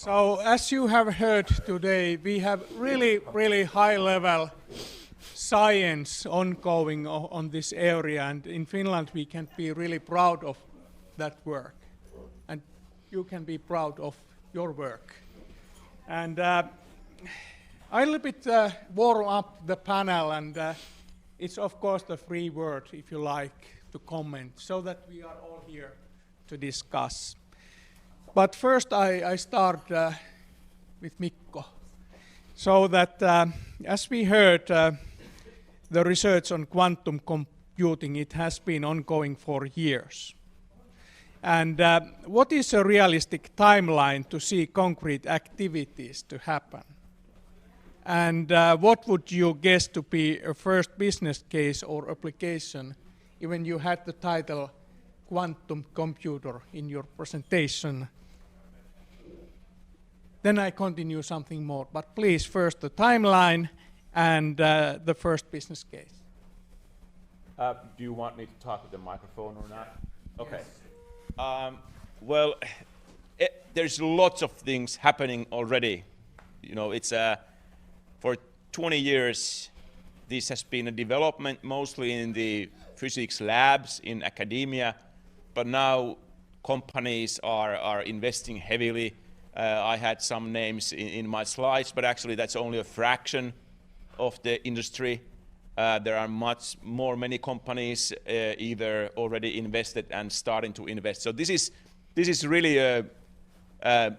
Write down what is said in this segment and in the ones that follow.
So as you have heard today, we have really high level science ongoing on this area, and in Finland we can be really proud of that work, and you can be proud of your work. And I a little bit warm up the panel, and it's of course the free word if you like to comment, so that we are all here to discuss. But first I start with Mikko, so that as we heard, the research on quantum computing, it has been ongoing for years. And what is a realistic timeline to see concrete activities to happen? And what would you guess to be a first business case or application, even you had the title quantum computer in your presentation? Then I continue something more, but please first the timeline and the first business case. Do you want me to talk with the microphone or not? Okay. Yes. Well, there's lots of things happening already. You know, it's for 20 years, this has been a development mostly in the physics labs in academia, but now companies are investing heavily. I had some names in my slides, but actually that's only a fraction of the industry. There are many companies either already invested and starting to invest. So this is really a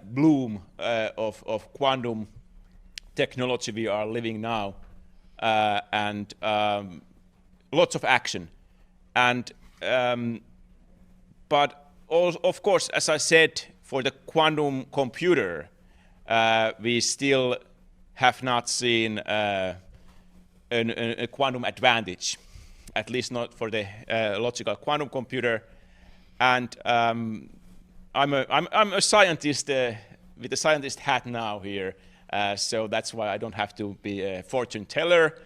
bloom of quantum technology we are living now, and lots of action. And but also, of course, as I said, for the quantum computer, we still have not seen a quantum advantage, at least not for the logical quantum computer. And I'm a scientist with a scientist hat now here, so that's why I don't have to be a fortune teller.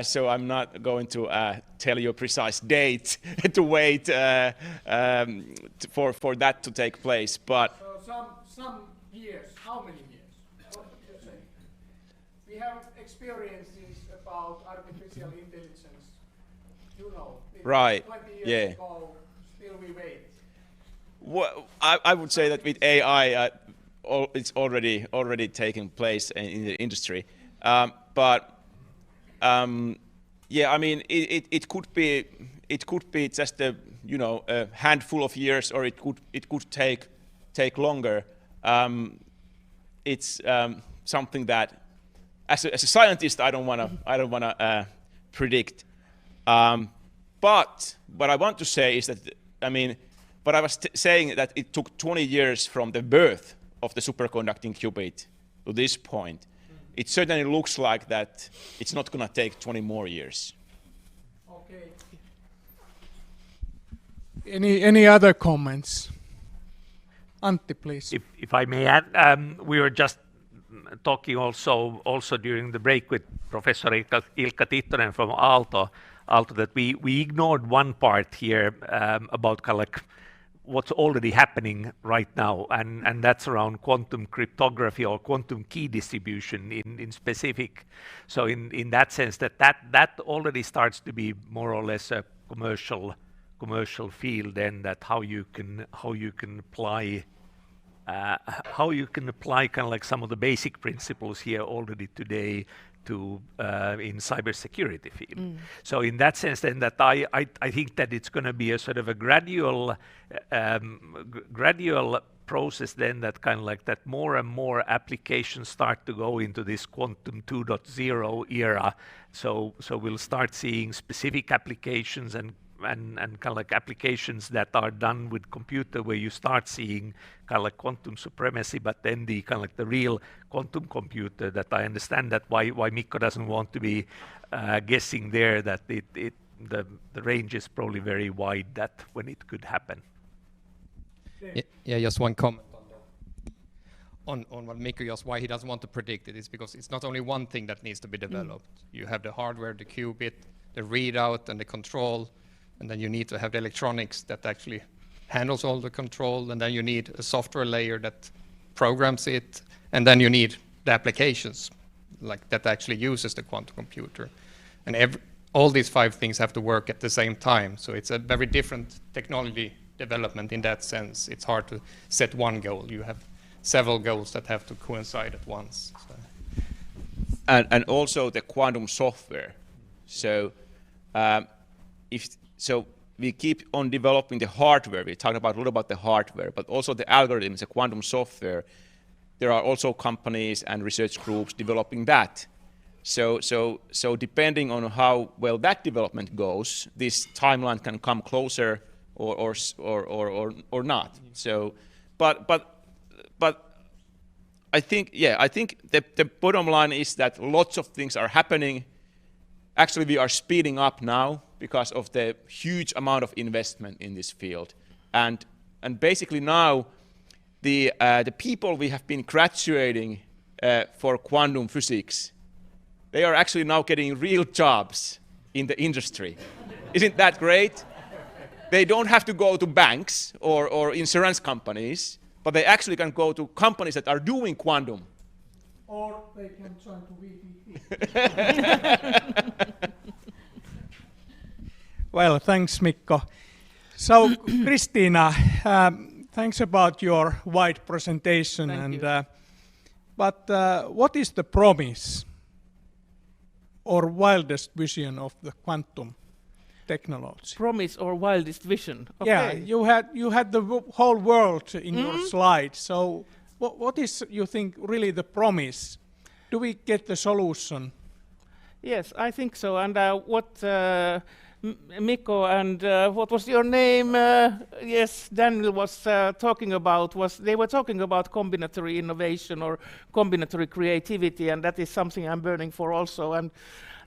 So I'm not going to tell you a precise date to wait for that to take place. But so some years, how many years? What would you say? We have experiences about artificial intelligence, you know, right. 20 years ago, still we wait. Well, I would say that with AI, it's already taking place in the industry. But yeah, I mean, it could be just a handful of years, or it could take longer. It's something that, as a scientist, I don't wanna predict. But what I want to say is that, I mean, but I was saying that it took 20 years from the birth of the superconducting qubit to this point. It certainly looks like that it's not going to take 20 more years. Okay. Any other comments? Antti, please. If I may add, we were just talking also during the break with Professor Ilkka Tittonen from Aalto that we ignored one part here about kind of like what's already happening right now, and that's around quantum cryptography or quantum key distribution in specific. So in that sense, that already starts to be more or less a commercial field, and that how you can apply kind of like some of the basic principles here already today to in cybersecurity field. So in that sense, then that I think that it's going to be a sort of a gradual process then that kind of like that more and more applications start to go into this quantum 2.0 era. So we'll start seeing specific applications and kind of like applications that are done with computer where you start seeing kind of like quantum supremacy, but then the kind of like the real quantum computer that I understand that why Mikko doesn't want to be guessing there, that the range is probably very wide that when it could happen. Yeah, just one comment on what Mikko just why he doesn't want to predict it is because it's not only one thing that needs to be developed. You have the hardware, the qubit, the readout and the control, and then you need to have the electronics that actually handles all the control, and then you need a software layer that programs it, And then you need the applications like that actually uses the quantum computer. And all these 5 things have to work at the same time. So it's a very different technology development in that sense. It's hard to set one goal. You have several goals that have to coincide at once. So. And also the quantum software. So so we keep on developing the hardware. We talked about a little about the hardware, but also the algorithms, the quantum software. There are also companies and research groups developing that. So depending on how well that development goes, this timeline can come closer or not. So, but I think the bottom line is that lots of things are happening. Actually, we are speeding up now because of the huge amount of investment in this field, and basically now the people we have been graduating for quantum physics, they are actually now getting real jobs in the industry. Isn't that great? They don't have to go to banks or insurance companies, but they actually can go to companies that are doing quantum. Or they can join to VTT. Well, thanks, Mikko. So, Kristiina, thanks about your wide presentation. Thank you. But what is the promise or wildest vision of the quantum technology? Promise or wildest vision? Okay. Yeah, you had the whole world in your slide. So what is, you think, really the promise? Do we get the solution? Yes, I think so. And what Mikko and what was your name? Yes, Daniel was talking about they were talking about combinatory innovation or combinatory creativity, and that is something I'm burning for also. And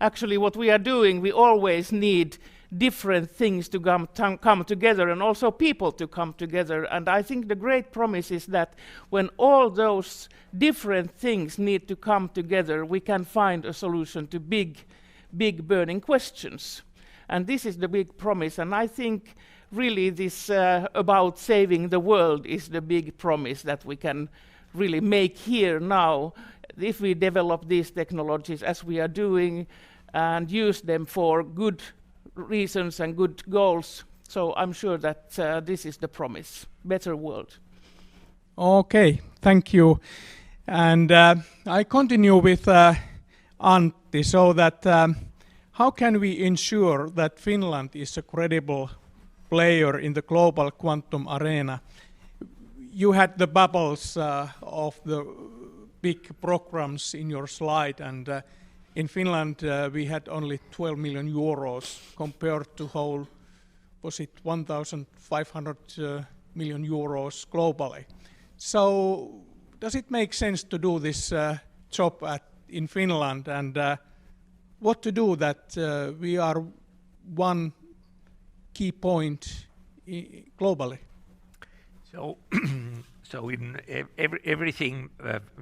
actually, what we are doing, we always need different things to come together, and also people to come together. And I think the great promise is that when all those different things need to come together, we can find a solution to big burning questions. And this is the big promise. And I think really this about saving the world is the big promise that we can really make here now if we develop these technologies as we are doing and use them for good reasons and good goals. So I'm sure that this is the promise, better world. Okay, thank you. And I continue with Antti, so that how can we ensure that Finland is a credible player in the global quantum arena? You had the bubbles of the big programs in your slide, and in Finland we had only 12 million euros compared to whole, was it 1,500 million euros globally. So does it make sense to do this job in Finland, and what to do that we are one key point globally? So, so in everything,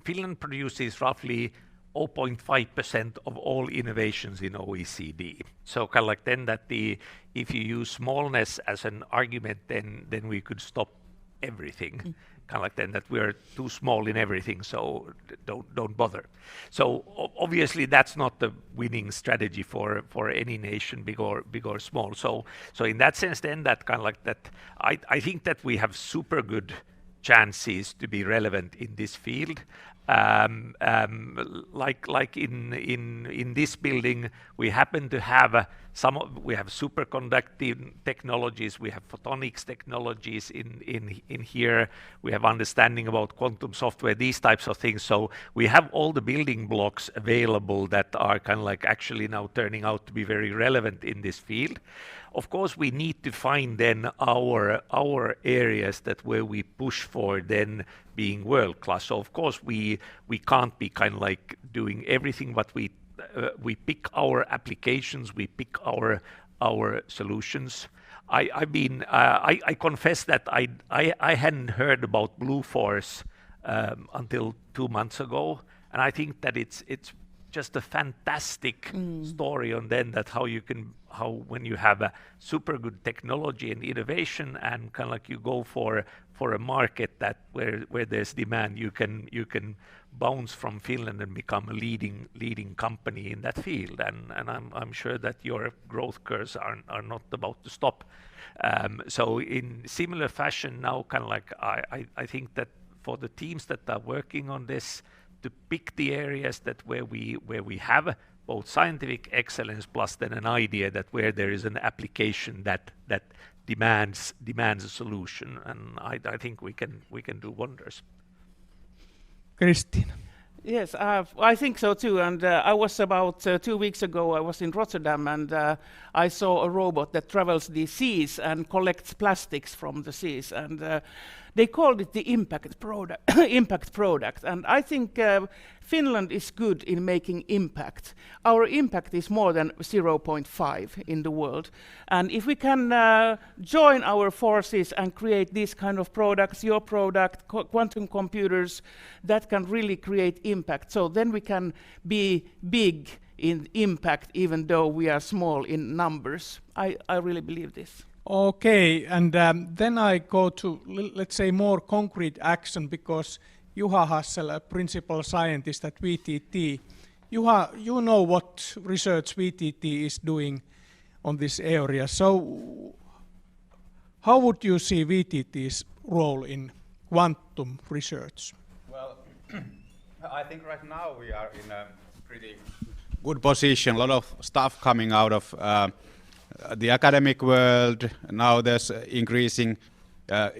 Finland produces roughly 0.5% of all innovations in OECD. So kind of like then that if you use smallness as an argument, then we could stop everything. Kind of like then that we're too small in everything, so don't bother. So obviously that's not the winning strategy for any nation, big or small. So in that sense, then that kind of like that, I think that we have super good chances to be relevant in this field. Like in this building, we happen to have we have superconducting technologies, we have photonics technologies in here, we have understanding about quantum software, these types of things. So we have all the building blocks available that are kind of like actually now turning out to be very relevant in this field. Of course, we need to find then our areas that where we push for then being world class. So of course we can't be kind of like doing everything, but we pick our applications, we pick our solutions. I confess that I hadn't heard about Blue Force until 2 months ago, and I think that it's just a fantastic story on then that how when you have a super good technology and innovation and kind of like you go for a market that where there's demand, you can bounce from Finland and become a leading company in that field, and I'm sure that your growth curves are not about to stop. So in similar fashion now, kind of like I think that for the teams that are working on this, to pick the areas that where we have both scientific excellence plus then an idea that where there is an application that demands a solution, and I think we can do wonders. Christina. Yes, I think so too. And I was about 2 weeks ago, I was in Rotterdam, and I saw a robot that travels the seas and collects plastics from the seas. And they called it the impact product. Impact product. And I think Finland is good in making impact. Our impact is more than 0.5 in the world. And if we can join our forces and create these kind of products, your product, quantum computers, that can really create impact. So then we can be big in impact, even though we are small in numbers. I really believe this. Okay, and then I go to, let's say, more concrete action, because Juha Hassel, a principal scientist at VTT. Juha, you know what research VTT is doing on this area. So how would you see VTT's role in quantum research? Well, I think right now we are in a pretty good position. A lot of stuff coming out of the academic world. Now there's increasing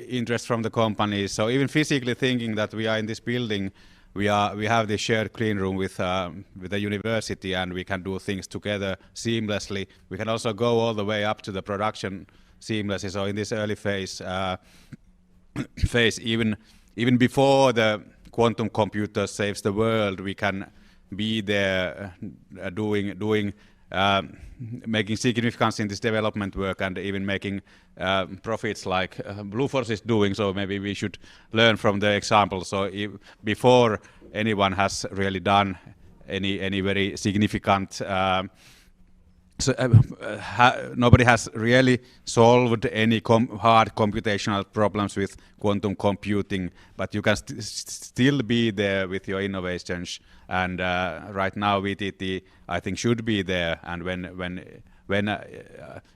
interest from the companies. So even physically thinking that we are in this building, we have this shared clean room with the university, and we can do things together seamlessly. We can also go all the way up to the production seamlessly. So in this early phase, even before the quantum computer saves the world, we can be there doing making significance in this development work, and even making profits like Blueforce is doing. So maybe we should learn from the example. So before anyone has really done any very significant, nobody has really solved any hard computational problems with quantum computing, but you can still be there with your innovations. And right now VTT, I think, should be there. And when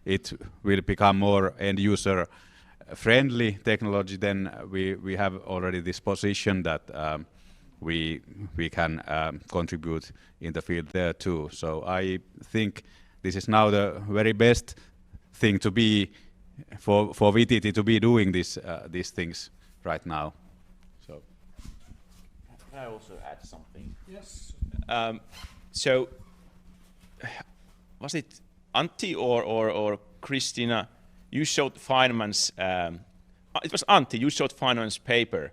it will become more end user friendly technology, then we have already this position that we can contribute in the field there too. So I think this is now the very best thing to be for VTT to be doing these things right now. So can I also add something? Yes. So was it Antti or Christina? You showed Feynman's. It was Antti. You showed Feynman's paper.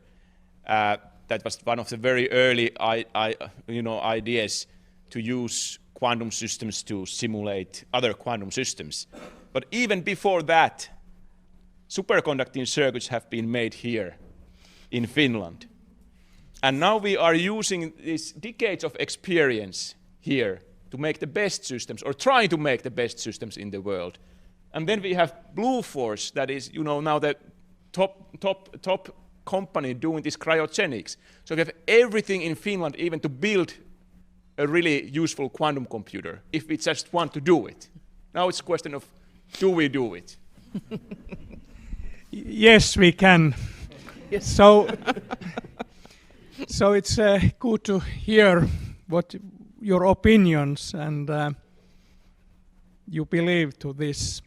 That was one of the very early ideas to use quantum systems to simulate other quantum systems. But even before that, superconducting circuits have been made here in Finland. And now we are using these decades of experience here to make the best systems, or trying to make the best systems in the world. And then we have Blueforce, that is, now the top company doing this cryogenics. So we have everything in Finland, even to build a really useful quantum computer, if we just want to do it. Now it's a question of, do we do it? Yes, we can. Yes. So it's good to hear what your opinions, and you believe to this.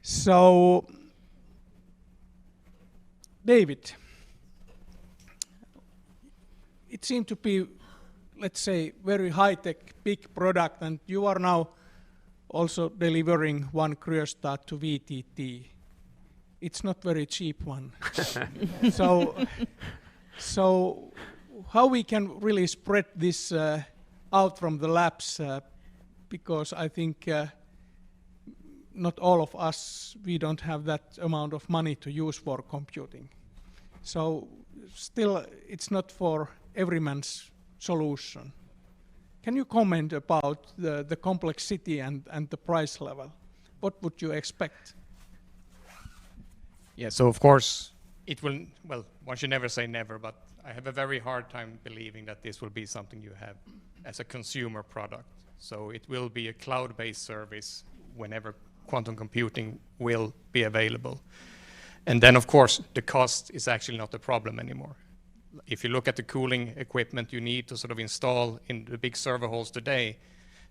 So, David, it seemed to be, let's say, very high-tech, big product, and you are now also delivering one cryostat to VTT. It's not very cheap one. So how we can really spread this out from the labs, because I think not all of us, we don't have that amount of money to use for computing. So still, it's not for every man's solution. Can you comment about the complexity and the price level? What would you expect? Yeah, so of course it will, well, one should never say never, but I have a very hard time believing that this will be something you have as a consumer product. So it will be a cloud-based service whenever quantum computing will be available. And then of course the cost is actually not the problem anymore. If you look at the cooling equipment you need to sort of install in the big server halls today,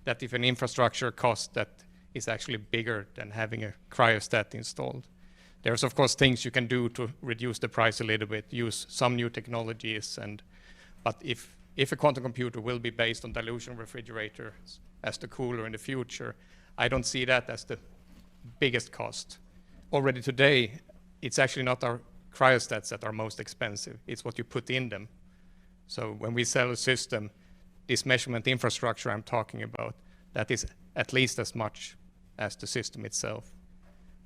that if an infrastructure cost that is actually bigger than having a cryostat installed. There's of course things you can do to reduce the price a little bit, use some new technologies, but if a quantum computer will be based on dilution refrigerators as the cooler in the future, I don't see that as the biggest cost. Already today, it's actually not our cryostats that are most expensive, it's what you put in them. So when we sell a system, this measurement infrastructure I'm talking about, that is at least as much as the system itself.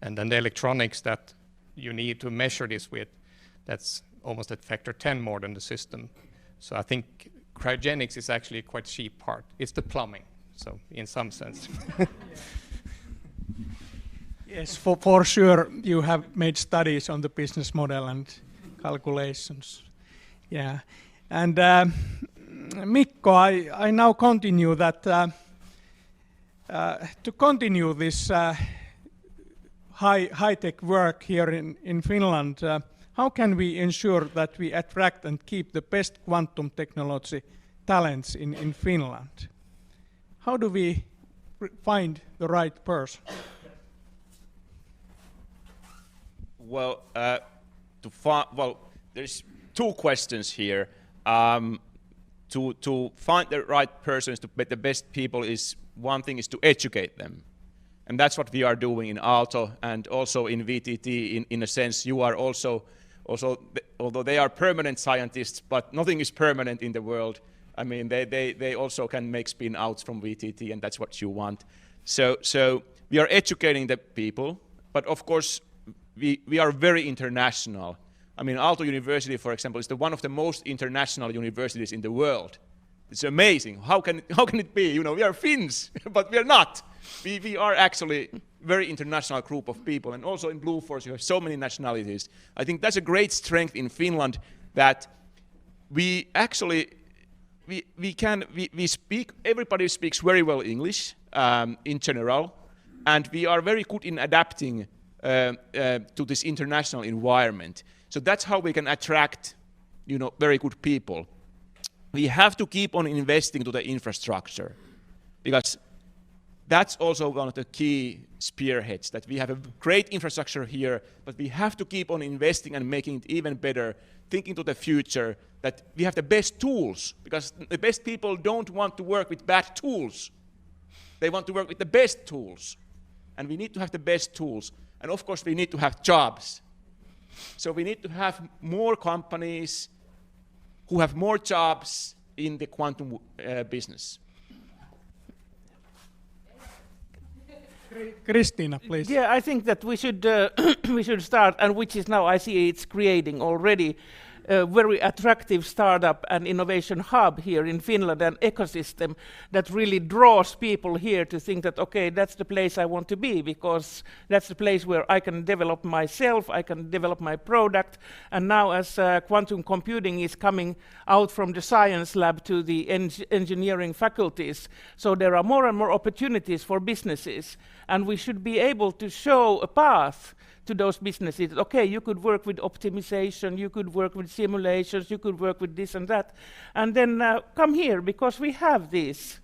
And then the electronics that you need to measure this with, that's almost at factor 10 more than the system. So I think cryogenics is actually a quite cheap part. It's the plumbing, so in some sense. Yes, for sure you have made studies on the business model and calculations. Yeah, and Mikko, I now continue that to continue this high-tech work here in Finland, how can we ensure that we attract and keep the best quantum technology talents in Finland? How do we find the right person? Well, there's two questions here. To find the right persons, to get the best people, is one thing is to educate them. And that's what we are doing in Aalto and also in VTT. In a sense, you are also, although they are permanent scientists, but nothing is permanent in the world. I mean, they also can make spin-outs from VTT, and that's what you want. So we are educating the people, but of course, we are very international. I mean, Aalto University, for example, is one of the most international universities in the world. It's amazing. How can it be? You know, we are Finns, but we are not. We are actually very international group of people, and also in Blue Force you have so many nationalities. I think that's a great strength in Finland, that we actually we speak. Everybody speaks very well English in general, and we are very good in adapting to this international environment. So that's how we can attract, you know, very good people. We have to keep on investing to the infrastructure, because that's also one of the key spearheads, that we have a great infrastructure here, but we have to keep on investing and making it even better, thinking to the future, that we have the best tools, because the best people don't want to work with bad tools. They want to work with the best tools. And we need to have the best tools. And of course, we need to have jobs. So we need to have more companies who have more jobs in the quantum business. Christina, please. Yeah, I think that we should we should start, and which is now I see it's creating already a very attractive startup and innovation hub here in Finland, an ecosystem that really draws people here to think that, okay, that's the place I want to be, because that's the place where I can develop myself, I can develop my product. And now as quantum computing is coming out from the science lab to the engineering faculties, so there are more and more opportunities for businesses, and we should be able to show a path to those businesses. Okay, you could work with optimization, you could work with simulations, you could work with this and that, and then come here, because we have this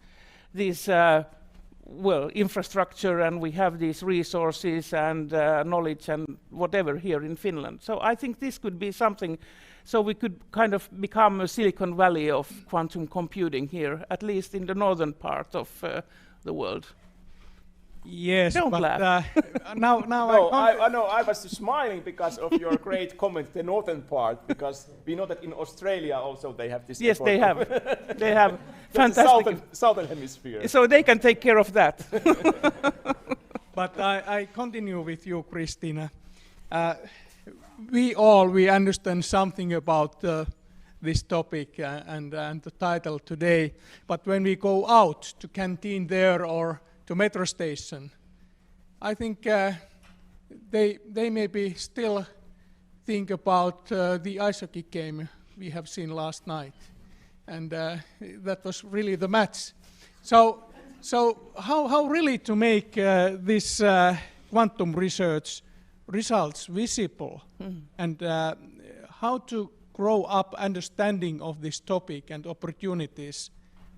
infrastructure, and we have these resources and knowledge and whatever here in Finland. So I think this could be something, so we could kind of become a Silicon Valley of quantum computing here, at least in the northern part of the world. Yes, Don't but laugh. now No, I know. I was smiling because of your great comment, the northern part, because we know that in Australia also they have this. Yes, effort. they have. They have That's the fantastic. southern hemisphere. So they can take care of that. But I continue with you, Christina. We understand something about this topic and the title today. But when we go out to canteen there or to metro station, I think they maybe still think about the ice hockey game we have seen last night, and that was really the match. So how really to make this quantum research results visible, and how to grow up understanding of this topic and opportunities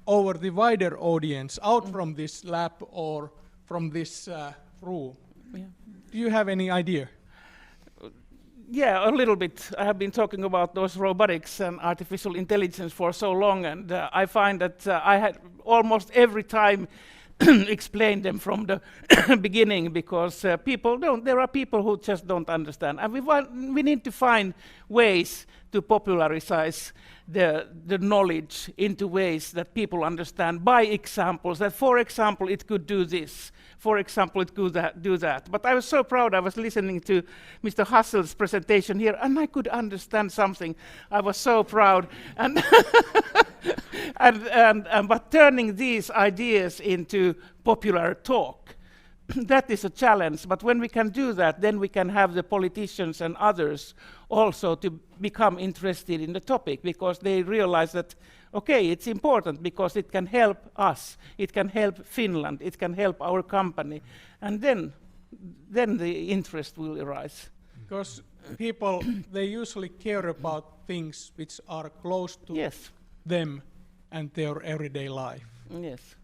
over the wider audience out from this lab or from this room? Yeah. Do you have any idea? Yeah, a little bit. I have been talking about those robotics and artificial intelligence for so long, and I find that I had almost every time explained them from the beginning, because there are people who just don't understand, and we need to find ways to popularize the knowledge into ways that people understand by examples, that for example it could do this, for example it could do that. But I was so proud. I was listening to Mr. Hassel's presentation here and I could understand something. I was so proud. And but turning these ideas into popular talk, that is a challenge. But when we can do that, then we can have the politicians and others also to become interested in the topic, because they realize that, okay, it's important because it can help us, it can help Finland, it can help our company, and then the interest will arise. Because people, they usually care about things which are close to Yes. them and their everyday life. Yes.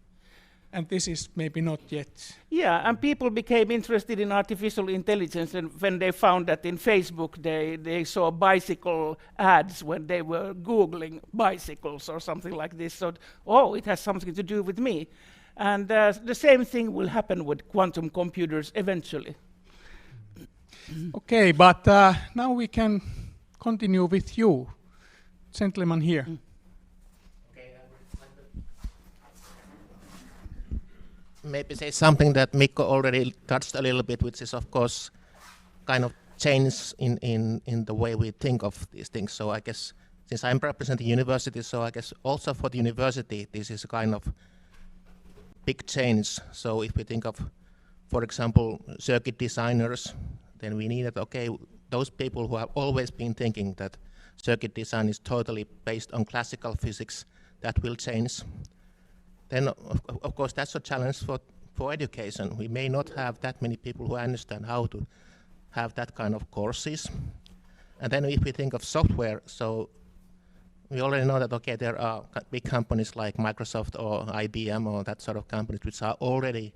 And this is maybe not yet. Yeah, and people became interested in artificial intelligence and when they found that in Facebook they saw bicycle ads when they were Googling bicycles or something like this. So, oh, it has something to do with me. And the same thing will happen with quantum computers eventually. Okay, but now we can continue with you, gentleman here. Maybe say something that Mikko already touched a little bit, which is of course kind of change in the way we think of these things. So I guess since I'm representing university, so I guess also for the university this is a kind of big change. So if we think of, for example, circuit designers, then we need that, okay, those people who have always been thinking that circuit design is totally based on classical physics, that will change. Then, of course, that's a challenge for education. We may not have that many people who understand how to have that kind of courses. And then if we think of software, so we already know that, okay, there are big companies like Microsoft or IBM or that sort of companies which are already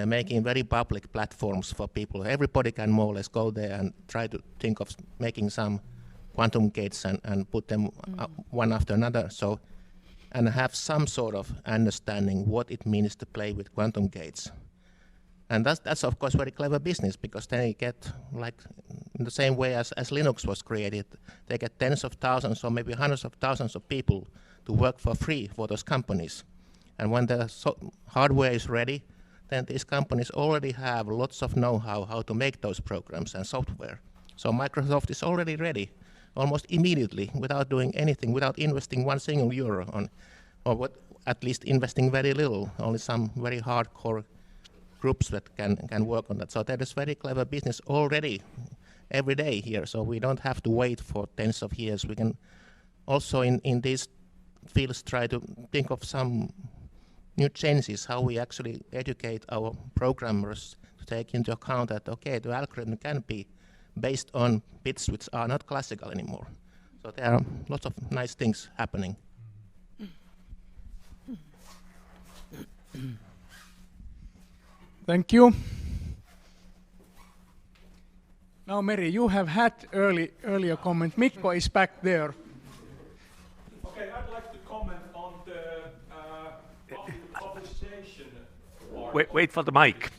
making very public platforms for people. Everybody can more or less go there and try to think of making some quantum gates and put them one after another. So, and have some sort of understanding what it means to play with quantum gates. And that's of course very clever business, because then you get, like in the same way as Linux was created, they get tens of thousands or maybe hundreds of thousands of people to work for free for those companies. And when the hardware is ready, then these companies already have lots of know-how how to make those programs and software. So Microsoft is already ready almost immediately, without doing anything, without investing one single euro on, or what, at least investing very little, only some very hardcore groups that can work on that. So that is very clever business already every day here, so we don't have to wait for tens of years. We can also in these fields try to think of some new changes, how we actually educate our programmers to take into account that, okay, the algorithm can be based on bits which are not classical anymore. So there are lots of nice things happening. Thank you. Now, Meri, you have had earlier comment. Mikko is back there. Okay, I'd like to comment on the publication part. Wait for the mic.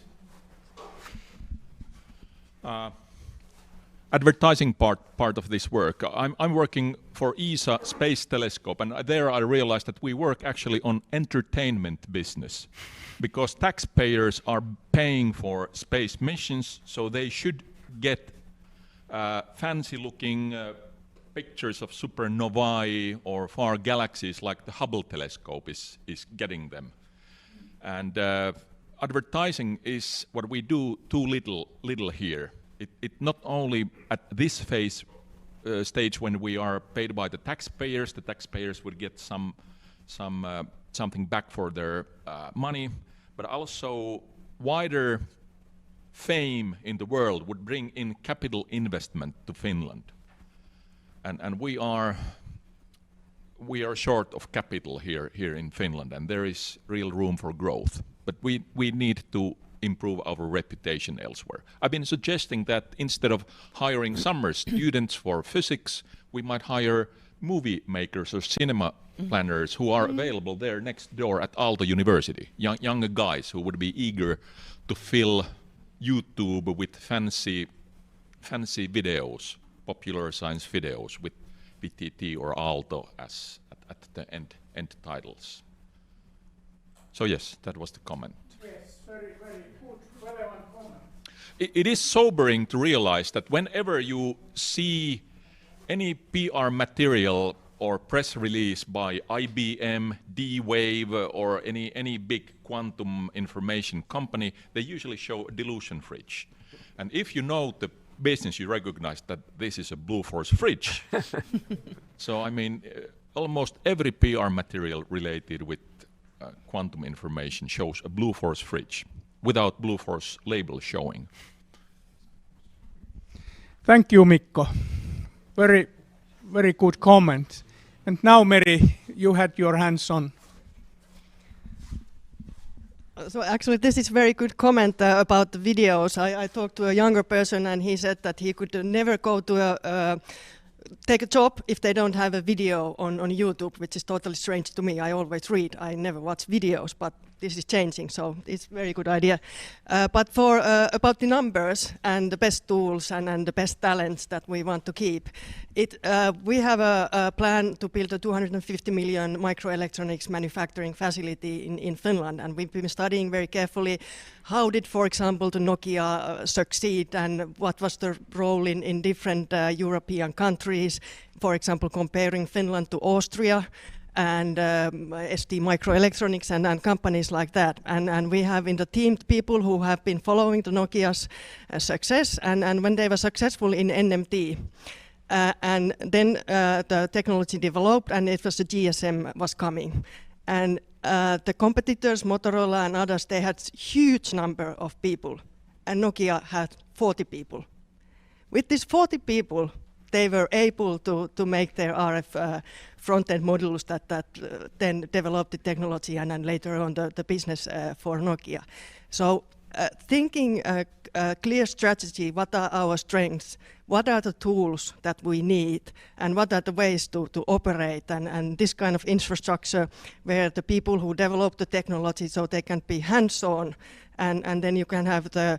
Advertising part of this work. I'm working for ESA Space Telescope, and there I realized that we work actually on entertainment business, because taxpayers are paying for space missions, so they should get fancy-looking pictures of supernovae or far galaxies like the Hubble telescope is getting them. And advertising is what we do too little here. It not only at this phase stage when we are paid by the taxpayers would get something back for their money, but also wider fame in the world would bring in capital investment to Finland. And we are short of capital here in Finland, and there is real room for growth. But we need to improve our reputation elsewhere. I've been suggesting that instead of hiring summer students for physics, we might hire movie makers or cinema planners who are available there next door at Aalto University. Younger guys who would be eager to fill YouTube with fancy videos, popular science videos with VTT or Aalto as at the end titles. So yes, that was the comment. Yes, very good, relevant comment. It is sobering to realize that whenever you see any PR material or press release by IBM, D-Wave, or any big quantum information company, they usually show a dilution fridge. And if you know the business, you recognize that this is a Blue Force fridge. So I mean, almost every PR material related with quantum information shows a Blue Force fridge without Blue Force label showing. Thank you, Mikko. Very good comment. And now, Meri, you had your hands on. So actually, this is very good comment about the videos. I talked to a younger person, and he said that he could never go to take a job if they don't have a video on YouTube, which is totally strange to me. I always read. I never watch videos, but this is changing, so it's a very good idea. But for about the numbers and the best tools and the best talents that we want to keep, we have a plan to build a 250 million microelectronics manufacturing facility in Finland, and we've been studying very carefully how did, for example, the Nokia succeed and what was the role in different European countries, for example, comparing Finland to Austria and ST Microelectronics and companies like that. And we have in the team people who have been following the Nokia's success, and when they were successful in NMT, and then the technology developed, and it was the GSM was coming. And the competitors, Motorola and others, they had huge number of people, and Nokia had 40 people. With these 40 people, they were able to make their RF front-end modules that then developed the technology and then later on the business for Nokia. So thinking a clear strategy, what are our strengths, what are the tools that we need, and what are the ways to operate, and this kind of infrastructure where the people who develop the technology so they can be hands-on, and then you can have the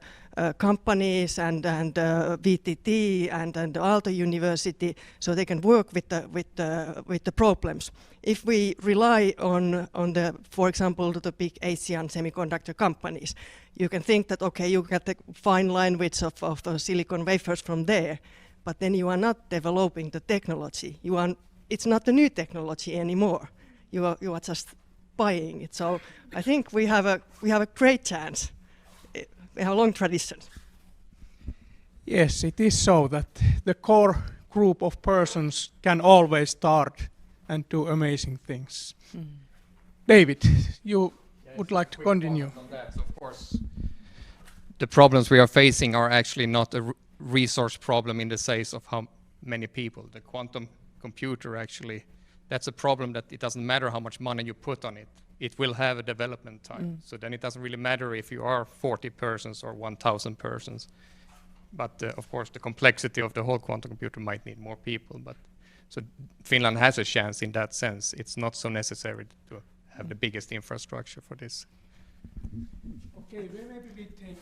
companies and VTT and the Aalto University, so they can work with the problems. If we rely on the, for example, the big Asian semiconductor companies, you can think that okay, you get the fine line width of the silicon wafers from there, but then you are not developing the technology. It's not the new technology anymore. You are just buying it. So I think we have a great chance. We have a long tradition. Yes, it is so that the core group of persons can always start and do amazing things. David, you would like to continue. On that. So of course, the problems we are facing are actually not a resource problem in the sense of how many people. The quantum computer actually, that's a problem that it doesn't matter how much money you put on it. It will have a development time. So then it doesn't really matter if you are 40 persons or 1,000 persons. But of course, the complexity of the whole quantum computer might need more people. But so Finland has a chance in that sense. It's not so necessary to have the biggest infrastructure for this. Okay, well, maybe we take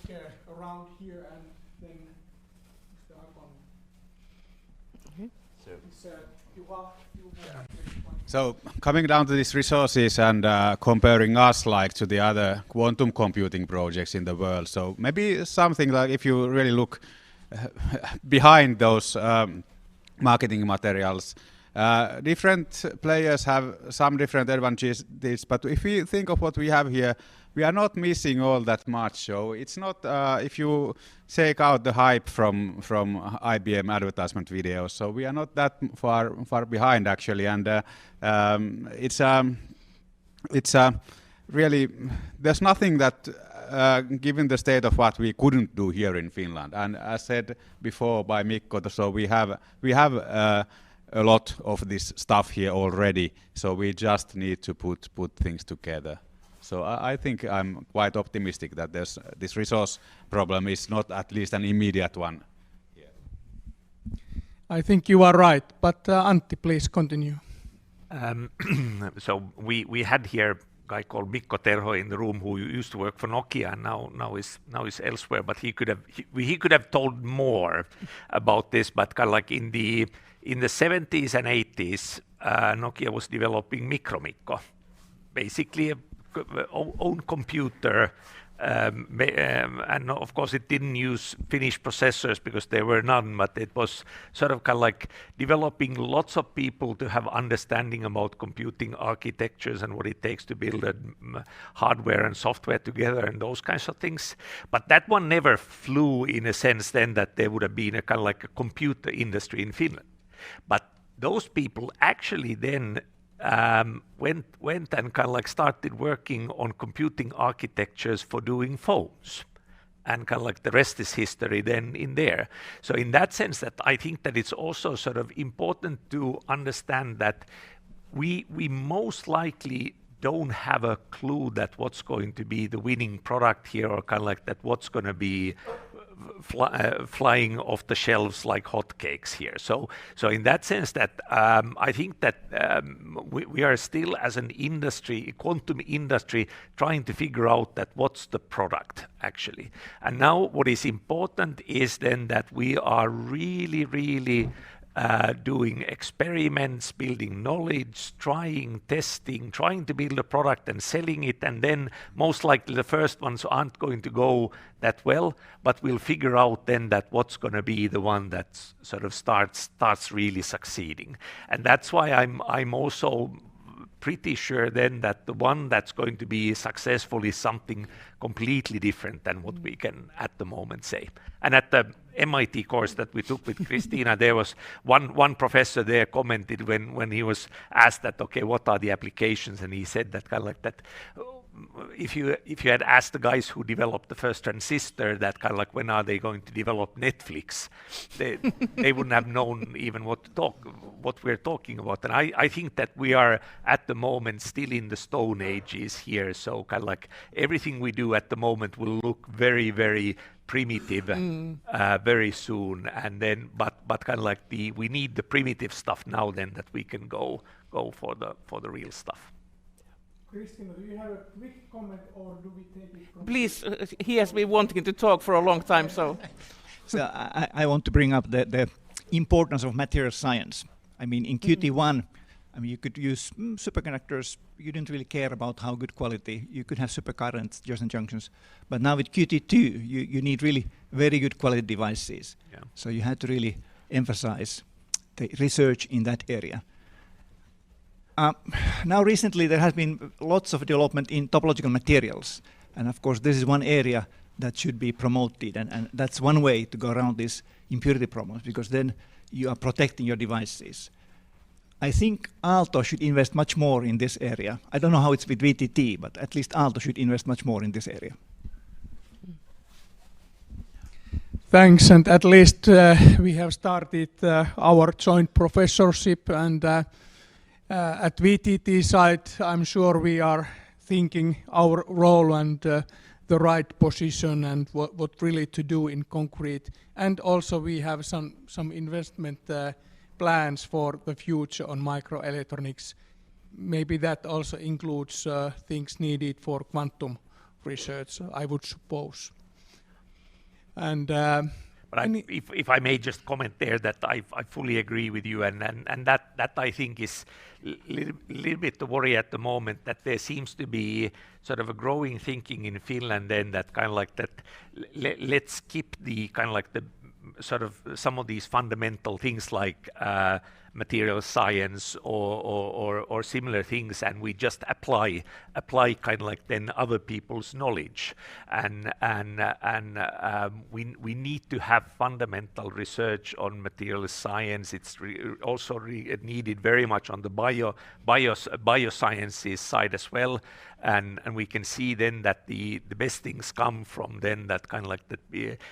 around here and then Mr. Hakon. So coming down to these resources and comparing us like to the other quantum computing projects in the world, so maybe something like if you really look behind those marketing materials. Different players have some different advantages, but if we think of what we have here, we are not missing all that much. So it's not, if you take out the hype from IBM advertisement videos, so we are not that far behind actually, and it's really, there's nothing that given the state of what we couldn't do here in Finland. And as said before by Mikko, so we have a lot of this stuff here already, so we just need to put things together. So I think I'm quite optimistic that this resource problem is not at least an immediate one. I think you are right, but Antti, please continue. So we had here a guy called Mikko Terho in the room who used to work for Nokia and now is elsewhere, but he could have told more about this, but kind of like in the 70s and 80s, Nokia was developing Micro, basically a own computer, and of course it didn't use Finnish processors because there were none, but it was sort of kind of like developing lots of people to have understanding about computing architectures and what it takes to build hardware and software together and those kinds of things. But that one never flew in a sense then that there would have been a kind of like a computer industry in Finland. But those people actually then went and kind of like started working on computing architectures for doing phones, and kind of like the rest is history then in there. So in that sense, that I think that it's also sort of important to understand that we most likely don't have a clue that what's going to be the winning product here, or kind of like that what's going to be flying off the shelves like hotcakes here. So in that sense, that I think that we are still as an industry, quantum industry, trying to figure out that what's the product actually. And now what is important is then that we are really doing experiments, building knowledge, testing, trying to build a product and selling it, and then most likely the first ones aren't going to go that well, but we'll figure out then that what's going to be the one that sort of starts really succeeding. And that's why I'm also pretty sure then that the one that's going to be successful is something completely different than what we can at the moment say. And at the MIT course that we took with Christina, there was one professor there commented when he was asked that, okay, what are the applications? And he said that kind of like that, if you had asked the guys who developed the first transistor that kind of like when are they going to develop Netflix, they wouldn't have known even what we're talking about. And I think that we are at the moment still in the Stone Ages here. So kind of like everything we do at the moment will look very, very primitive very soon, and then but kind of like we need the primitive stuff now then that we can go for the real stuff. Christina, do you have a quick comment, or do we take it from... Please, he has been wanting to talk for a long time, so... So I want to bring up the importance of material science. I mean, in QT1, I mean, you could use superconductors. You didn't really care about how good quality. You could have supercurrents, Josephson junctions. But now with QT2, you need really very good quality devices. Yeah. So you had to really emphasize the research in that area. Now recently there has been lots of development in topological materials. And of course this is one area that should be promoted. And that's one way to go around these impurity problems, because then you are protecting your devices. I think Aalto should invest much more in this area. I don't know how it's with VTT, but at least Aalto should invest much more in this area. Thanks, and at least we have started our joint professorship, and at VTT side, I'm sure we are thinking our role and the right position and what really to do in concrete. And also we have some investment plans for the future on microelectronics. Maybe that also includes things needed for quantum research, I would suppose. And but if I may just comment there, that I fully agree with you, and that I think is little bit the worry at the moment, that there seems to be sort of a growing thinking in Finland then that kind of like that let's skip the kind of like the sort of some of these fundamental things like material science or similar things, and we just apply kind of like then other people's knowledge, and we need to have fundamental research on material science. It's also needed very much on the biosciences side as well, and we can see then that the best things come from then that kind of like that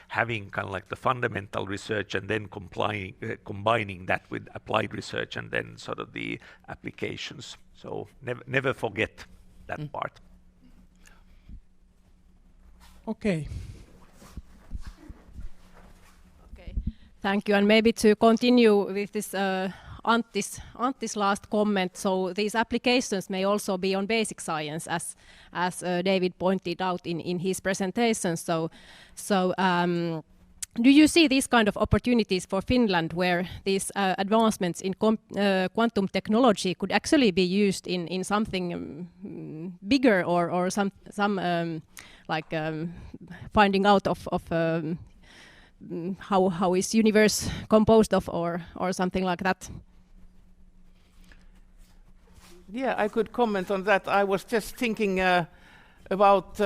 having kind of like the fundamental research and then combining that with applied research and then sort of the applications. So never forget that part. Okay. Okay, thank you. And maybe to continue with this Antti's last comment, so these applications may also be on basic science, as David pointed out in his presentation. So do you see these kind of opportunities for Finland, where these advancements in quantum technology could actually be used in something bigger, or some finding out of how is universe composed of, or something like that? Yeah, I could comment on that. I was just thinking about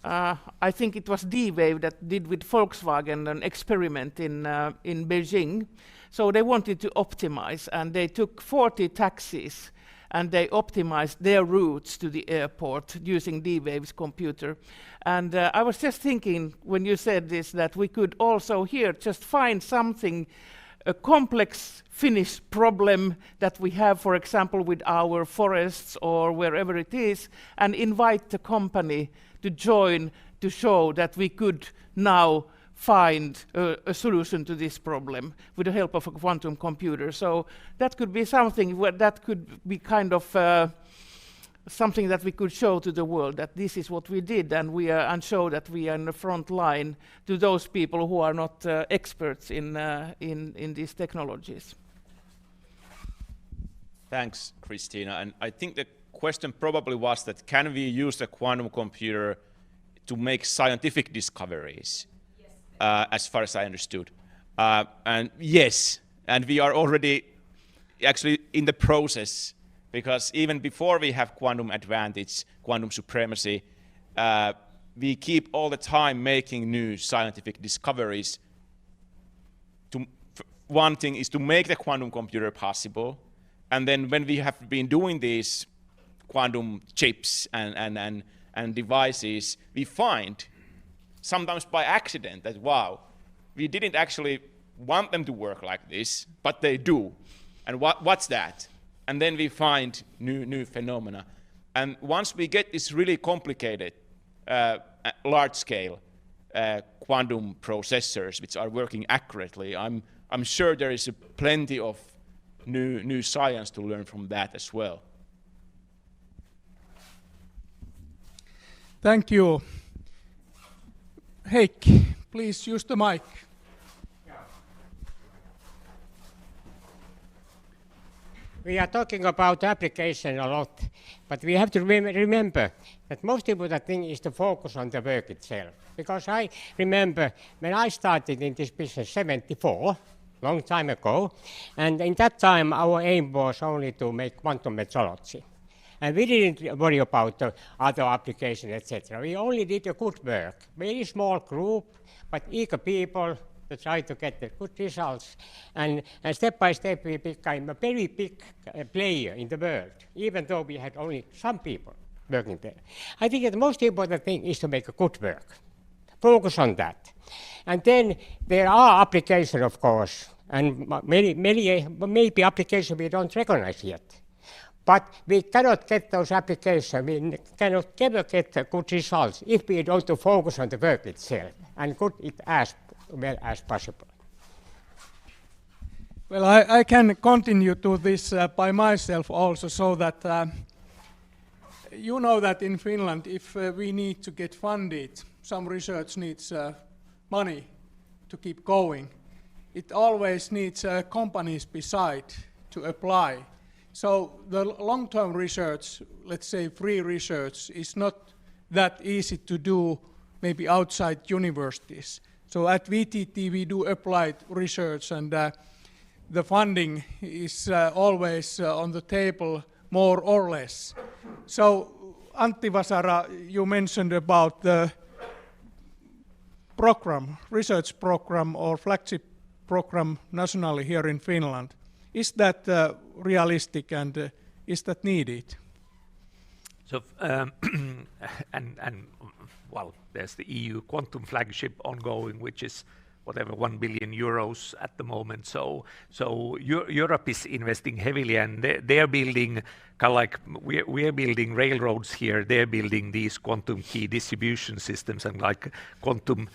I think it was D-Wave that did with Volkswagen an experiment in Beijing. So they wanted to optimize, and they took 40 taxis and they optimized their routes to the airport using D-Wave's computer. And I was just thinking when you said this that we could also here just find something, a complex Finnish problem that we have, for example, with our forests or wherever it is, and invite the company to join to show that we could now find a solution to this problem with the help of a quantum computer. So that could be something that could be kind of something that we could show to the world, that this is what we did, and show that we are in the front line to those people who are not experts in these technologies. Thanks, Christina. And I think the question probably was that can we use the quantum computer to make scientific discoveries, as far as I understood. And yes, and we are already actually in the process, because even before we have quantum advantage, quantum supremacy, we keep all the time making new scientific discoveries. One thing is to make the quantum computer possible, and then when we have been doing these quantum chips and devices, we find, sometimes by accident, that wow, we didn't actually want them to work like this, but they do. And what's that? And then we find new phenomena. And once we get this really complicated, large-scale quantum processors which are working accurately, I'm sure there is plenty of new science to learn from that as well. Thank you. Heikki, please use the mic. We are talking about application a lot, but we have to remember that most important thing is to focus on the work itself. Because I remember when I started in this business 74, long time ago, and in that time our aim was only to make quantum metrology. And we didn't worry about the other applications, etc. We only did a good work, very small group, but eager people to try to get the good results. And step by step we became a very big player in the world, even though we had only some people working there. I think that the most important thing is to make a good work. Focus on that. And then there are applications, of course, and maybe applications we don't recognize yet. But we cannot get those applications, we cannot ever get good results if we don't focus on the work itself and put it as well as possible. Well, I can continue to this by myself also, so that you know that in Finland, if we need to get funded, some research needs money to keep going. It always needs companies beside to apply. So the long-term research, let's say free research, is not that easy to do maybe outside universities. So at VTT we do applied research, and the funding is always on the table, more or less. So Antti Vasara, you mentioned about the program, research program or flagship program nationally here in Finland. Is that realistic, and is that needed? So, well, there's the EU quantum flagship ongoing, which is whatever 1 billion euros at the moment. So Europe is investing heavily, and they're building kind of like we're building railroads here. They're building these quantum key distribution systems and like quantum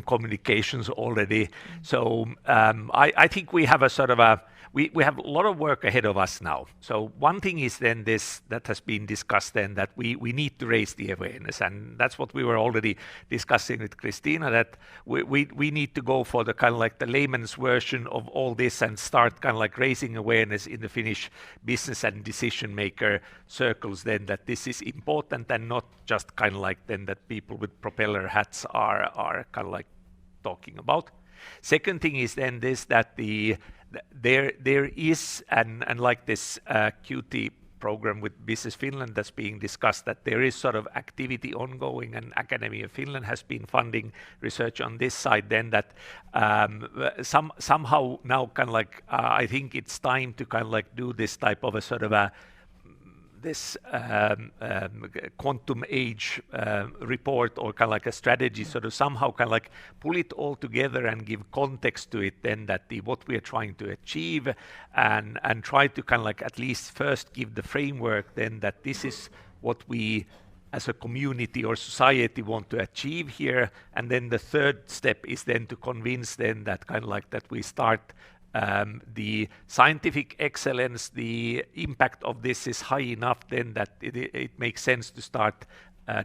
communications already. So I think we have a sort of a we have a lot of work ahead of us now. So one thing is then this that has been discussed then, that we need to raise the awareness, and that's what we were already discussing with Christina, that we need to go for the kind of like the layman's version of all this and start kind of like raising awareness in the Finnish business and decision maker circles then that this is important, and not just kind of like then that people with propeller hats are kind of like talking about. Second thing is then this, that there is, and like this QT program with Business Finland that's being discussed, that there is sort of activity ongoing, and Academy of Finland has been funding research on this side, then that somehow now kind of like I think it's time to kind of like do this type of a sort of a this quantum age report, or kind of like a strategy, sort of somehow kind of like pull it all together and give context to it, then that what we are trying to achieve, and try to kind of like at least first give the framework then that this is what we as a community or society want to achieve here. And then the third step is then to convince then that kind of like that we start the scientific excellence, the impact of this is high enough then that it makes sense to start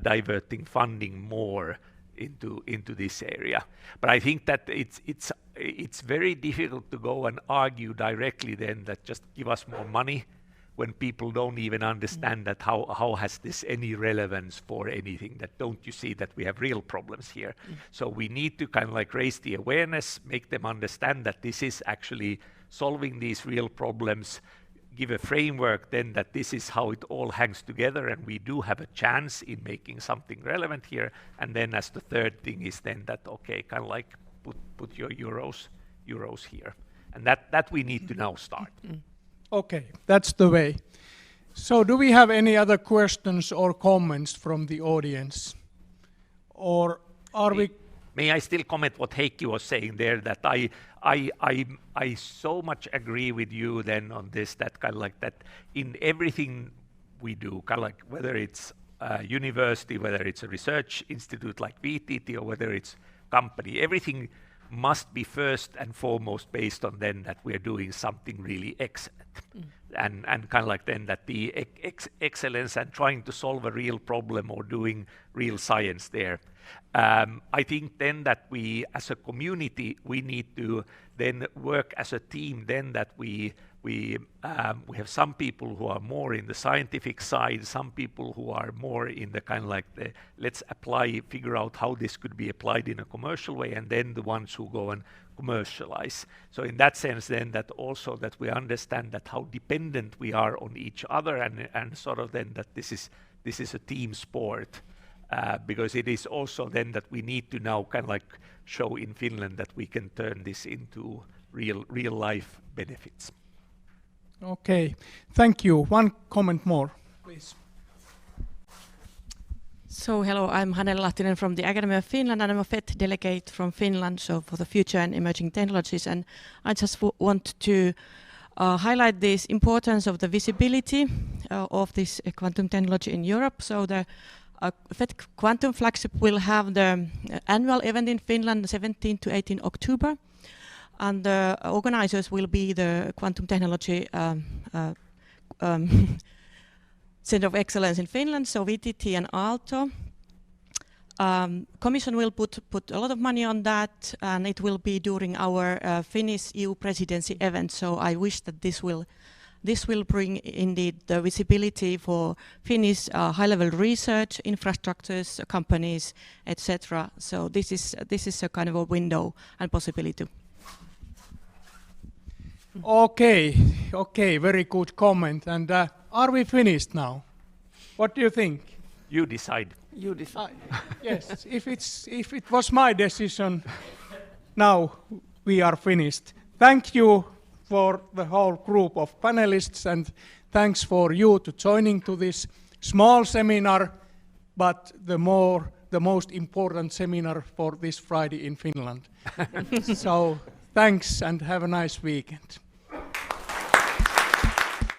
diverting funding more into this area. But I think that it's very difficult to go and argue directly then that just give us more money, when people don't even understand that how has this any relevance for anything, that don't you see that we have real problems here. So we need to kind of like raise the awareness, make them understand that this is actually solving these real problems, give a framework then that this is how it all hangs together, and we do have a chance in making something relevant here. And then as the third thing is then that, okay, kind of like put your euros here. And that we need to now start. Okay, that's the way. So do we have any other questions or comments from the audience? Or are we... May I still comment what Heikki was saying there, that I so much agree with you then on this, that kind of like that in everything we do, kind of like whether it's a university, whether it's a research institute like VTT, or whether it's company, everything must be first and foremost based on then that we're doing something really excellent. And kind of like then that the excellence and trying to solve a real problem or doing real science there. I think then that we as a community, we need to then work as a team, then that we have some people who are more in the scientific side, some people who are more in the kind of like the let's figure out how this could be applied in a commercial way, and then the ones who go and commercialize. So in that sense then that also that we understand that how dependent we are on each other, and sort of then that this is a team sport, because it is also then that we need to now kind of like show in Finland that we can turn this into real life benefits. Okay, thank you. One comment more, please. So hello, I'm Hanne Lahtinen from the Academy of Finland, and I'm a FET delegate from Finland, so for the future and emerging technologies. And I just want to highlight this importance of the visibility of this quantum technology in Europe. So the FET Quantum Flagship will have the annual event in Finland, 17 to 18 October. And the organizers will be the Quantum Technology Center of Excellence in Finland, so VTT and Aalto. Commission will put a lot of money on that, and it will be during our Finnish EU presidency event. So I wish that this will This will bring indeed the visibility for Finnish high-level research, infrastructures, companies, etc. So this is a kind of a window and possibility. Okay, very good comment. And are we finished now? What do you think? You decide. You decide. Yes, if it was my decision, now we are finished. Thank you for the whole group of panelists, and thanks for you to joining to this small seminar, but the most important seminar for this Friday in Finland. So thanks and have a nice weekend.